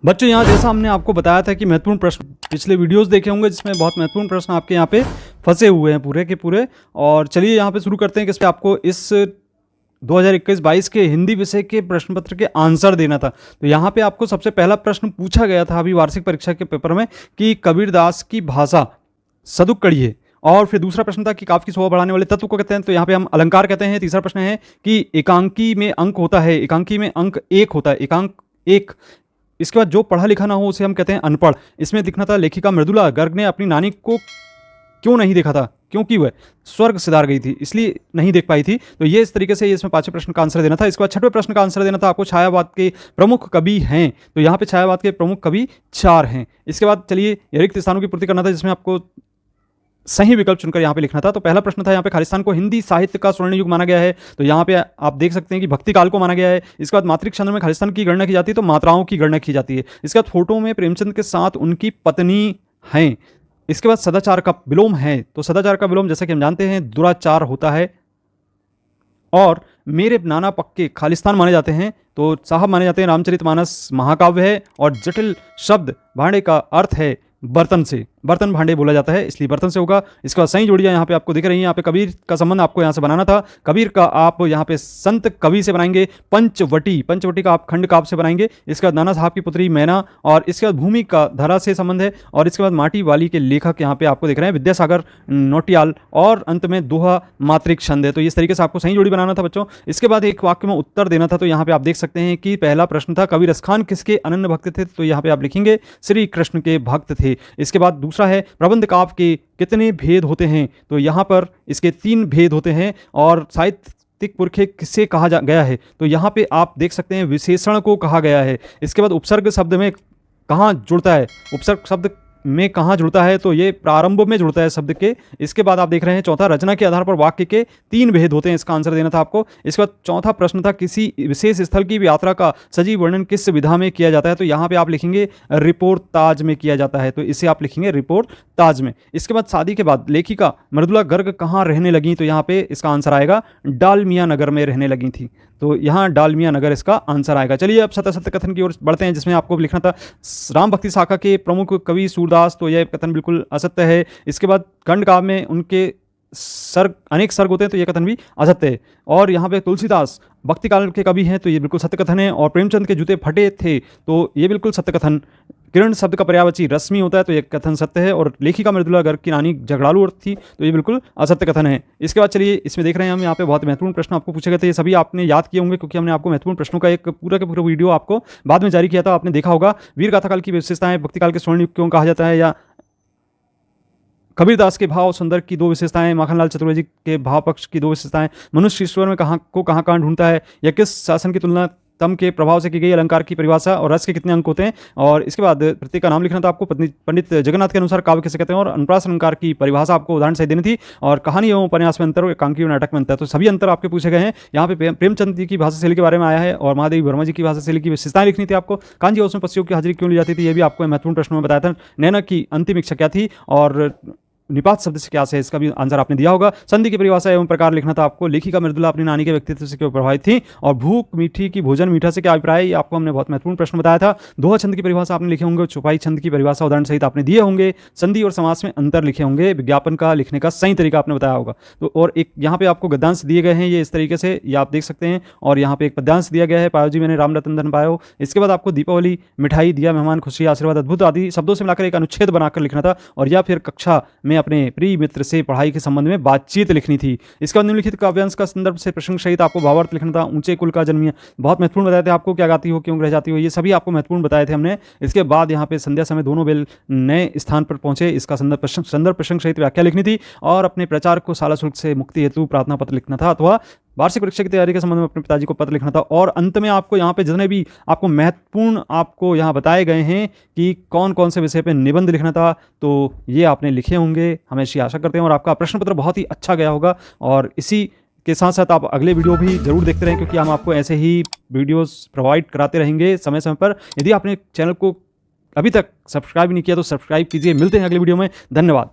बच्चों यहाँ जैसा हमने आपको बताया था कि महत्वपूर्ण प्रश्न पिछले वीडियोस देखे होंगे जिसमें बहुत महत्वपूर्ण प्रश्न आपके यहाँ पे फंसे हुए हैं पूरे के पूरे। और चलिए यहाँ पे शुरू करते हैं कि इस पे आपको इस 2021-22 के हिंदी विषय के प्रश्न पत्र के आंसर देना था। तो यहाँ पे आपको सबसे पहला प्रश्न पूछा गया था अभी वार्षिक परीक्षा के पेपर में कि कबीरदास की भाषा सदुक कड़ी है। और फिर दूसरा प्रश्न था कि काव्य की शोभा बढ़ाने वाले तत्व को कहते हैं, तो यहाँ पे हम अलंकार कहते हैं। तीसरा प्रश्न है कि एकांकी में अंक होता है, एकांकी में अंक एक होता है, एकांक एक। इसके बाद जो पढ़ा लिखा ना हो उसे हम कहते हैं अनपढ़। इसमें दिखना था लेखिका मृदुला गर्ग ने अपनी नानी को क्यों नहीं देखा था, क्योंकि वह स्वर्ग सिधार गई थी इसलिए नहीं देख पाई थी। तो ये इस तरीके से ये इसमें पांचवें प्रश्न का आंसर देना था। इसके बाद छठवें प्रश्न का आंसर देना था आपको छायावाद के प्रमुख कवि हैं। तो यहाँ पे छायावाद के प्रमुख कवि 4 हैं। इसके बाद चलिए रिक्त स्थानों की पूर्ति करना था जिसमें आपको सही विकल्प चुनकर यहाँ पे लिखना था। तो पहला प्रश्न था यहाँ पे खालिस्तान को हिंदी साहित्य का स्वर्ण युग माना गया है। तो यहाँ पे आप देख सकते हैं कि भक्ति काल को माना गया है। इसके बाद मातृक छंद में खालिस्तान की गणना की जाती है, तो मात्राओं की गणना की जाती है। इसके बाद फोटो में प्रेमचंद के साथ उनकी पत्नी हैं। इसके बाद सदाचार का विलोम है, तो सदाचार का विलोम जैसा कि हम जानते हैं दुराचार होता है। और मेरे नाना पक्के खालिस्तान माने जाते हैं, तो साहब माने जाते हैं रामचरितमानस महाकाव्य है। और जटिल शब्द भांडे का अर्थ है बर्तन से, बर्तन भांडे बोला जाता है इसलिए बर्तन से होगा। इसके बाद सही जोड़ियां यहाँ पे आपको दिख रही हैं। यहाँ पे कबीर का संबंध आपको यहाँ से बनाना था। कबीर का आप यहाँ पे संत कवि से बनाएंगे। पंचवटी, पंचवटी का आप खंड काव्य से बनाएंगे। इसके बाद नाना साहब की पुत्री मैना, और इसके बाद भूमि का धरा से संबंध है। और इसके बाद माटी वाली के लेखक यहाँ पे आपको दिख रहे हैं विद्यासागर नौटियाल। और अंत में दोहा मातृक छंद है। तो इस तरीके से आपको सही जोड़ी बनाना था बच्चों। इसके बाद एक वाक्य में उत्तर देना था। तो यहाँ पे आप देख सकते हैं कि पहला प्रश्न था कबीर रसखान किसके अनन्य भक्त थे, तो यहाँ पे आप लिखेंगे श्री कृष्ण के भक्त थे। इसके बाद दूसरा है प्रबंध काव्य के कितने भेद होते हैं, तो यहाँ पर इसके 3 भेद होते हैं। और साहित्यिक पुरखे किसे कहा गया है, तो यहाँ पे आप देख सकते हैं विशेषण को कहा गया है। इसके बाद उपसर्ग शब्द में कहाँ जुड़ता है, उपसर्ग शब्द में कहाँ जुड़ता है, तो ये प्रारंभ में जुड़ता है शब्द के। इसके बाद आप देख रहे हैं चौथा रचना के आधार पर वाक्य के 3 भेद होते हैं, इसका आंसर देना था आपको। इसके बाद चौथा प्रश्न था किसी विशेष स्थल की यात्रा का सजीव वर्णन किस विधा में किया जाता है, तो यहाँ पे आप लिखेंगे रिपोर्ट ताज में किया जाता है, तो इसे आप लिखेंगे रिपोर्ट ताज में। इसके बाद शादी के बाद लेखिका मृदुला गर्ग कहाँ रहने लगी, तो यहाँ पे इसका आंसर आएगा डालमिया नगर में रहने लगी थी, तो यहाँ डालमिया नगर इसका आंसर आएगा। चलिए अब सत्य सत्य कथन की ओर बढ़ते हैं जिसमें आपको लिखना था राम भक्ति शाखा के प्रमुख कवि सूरदास, तो यह कथन बिल्कुल असत्य है। इसके बाद खंड काव्य में उनके सर्ग अनेक सर्ग होते हैं, तो यह कथन भी असत्य है। और यहाँ पे तुलसीदास भक्ति काल के कवि हैं, तो ये बिल्कुल सत्य कथन है। और प्रेमचंद के जूते फटे थे, तो ये बिल्कुल सत्य कथन। किरण शब्द का पर्यायवाची रश्मि होता है, तो यह कथन सत्य है। और लेखिका मृदुला गर्ग की नानी झगड़ालू औरत थी, तो ये बिल्कुल असत्य कथन है। इसके बाद चलिए इसमें देख रहे हैं हम यहाँ पे बहुत महत्वपूर्ण प्रश्न आपको पूछे गए थे, ये सभी आपने याद किए होंगे क्योंकि हमने आपको महत्वपूर्ण प्रश्नों का एक पूरा का पूरा वीडियो आपको बाद में जारी किया था, आपने देखा होगा। वीर गाथा काल की विशेषताएं, भक्ति काल के स्वर्ण युग क्यों कहा जाता है, या कबीरदास के भाव सुंदर की 2 विशेषताएं, माखनलाल चतुर्वेदी के भाव पक्ष की 2 विशेषताएं, मनुष्य ईश्वर में कहाँ ढूंढता है, या किस शासन की तुलना तम के प्रभाव से की गई, अलंकार की परिभाषा, और रस के कितने अंक होते हैं। और इसके बाद प्रत्येक का नाम लिखना था आपको। पंडित जगन्नाथ के अनुसार काव्य किसे कहते हैं, और अनुप्रास अलंकार की परिभाषा आपको उदाहरण से देनी थी। और कहानी एवं उपन्यास में अंतर और एकांकी और नाटक में अंतर, तो सभी अंतर आपके पूछे गए हैं। यहाँ पे प्रेमचंद जी की भाषा शैली के बारे में आया है, और महादेवी वर्मा जी की भाषा शैली की विशेषताएं लिखनी थी आपको। कांजी उसमें पक्षियों की हाजिरी क्यों ली जाती थी, ये भी आपको महत्वपूर्ण प्रश्न में बताया था। नैना की अंतिम इच्छा क्या थी, और निपात शब्द से क्या है, इसका भी आंसर आपने दिया होगा। संधि की परिभाषा एवं प्रकार लिखना था आपको। लेखिका मृदुला अपनी नानी के व्यक्तित्व से क्यों प्रभावित थी, और भूख मीठी की भोजन मीठा से क्या अभिप्राय, ये आपको हमने बहुत महत्वपूर्ण प्रश्न बताया था। दोहा छंद की परिभाषा आपने लिखे होंगे, छुपाई छंद की परिभाषा उदाहरण सहित आपने दिए होंगे। संधि और समास में अंतर लिखे होंगे, विज्ञापन का लिखने का सही तरीका आपने बताया होगा। तो और एक यहाँ पे आपको गद्यांश दिए गए हैं, ये इस तरीके से ये आप देख सकते हैं। और यहाँ पे एक पद्यांश दिया गया है, पायो जी मैंने राम रतन धन पायो। इसके बाद आपको दीपावली, मिठाई, दिया, मेहमान, खुशी, आशीर्वाद, अद्भुत आदि शब्दों से मिलाकर एक अनुच्छेद बनाकर लिखना था। और या फिर कक्षा में अपने प्रिय मित्र से पढ़ाई के संबंध में बातचीत लिखनी थी। इसके बाद निम्नलिखित काव्यांश का संदर्भ से प्रसंग सहित आपको भावार्थ लिखना था। ऊंचे कुल का जन्मिया, बहुत महत्वपूर्ण बताए थे आपको। क्या गाती हो, क्यों रह जाती हो, ये सभी आपको महत्वपूर्ण बताए थे हमने। इसके बाद यहाँ पे संध्या समय दोनों बेल नए स्थान पर पहुंचे, इसका संदर्भ प्रसंग सहित व्याख्या लिखनी थी। और अपने प्रचारक को शाला शुल्क से मुक्ति हेतु प्रार्थना पत्र लिखना था, अथवा वार्षिक परीक्षा की तैयारी के संबंध में अपने पिताजी को पत्र लिखना था। और अंत में आपको यहाँ पे जितने भी आपको महत्वपूर्ण आपको यहाँ बताए गए हैं कि कौन कौन से विषय पे निबंध लिखना था, तो ये आपने लिखे होंगे, हम ऐसी आशा करते हैं। और आपका प्रश्न पत्र बहुत ही अच्छा गया होगा। और इसी के साथ साथ आप अगले वीडियो भी जरूर देखते रहें, क्योंकि हम आपको ऐसे ही वीडियोस प्रोवाइड कराते रहेंगे समय समय पर। यदि आपने चैनल को अभी तक सब्सक्राइब नहीं किया तो सब्सक्राइब कीजिए। मिलते हैं अगले वीडियो में, धन्यवाद।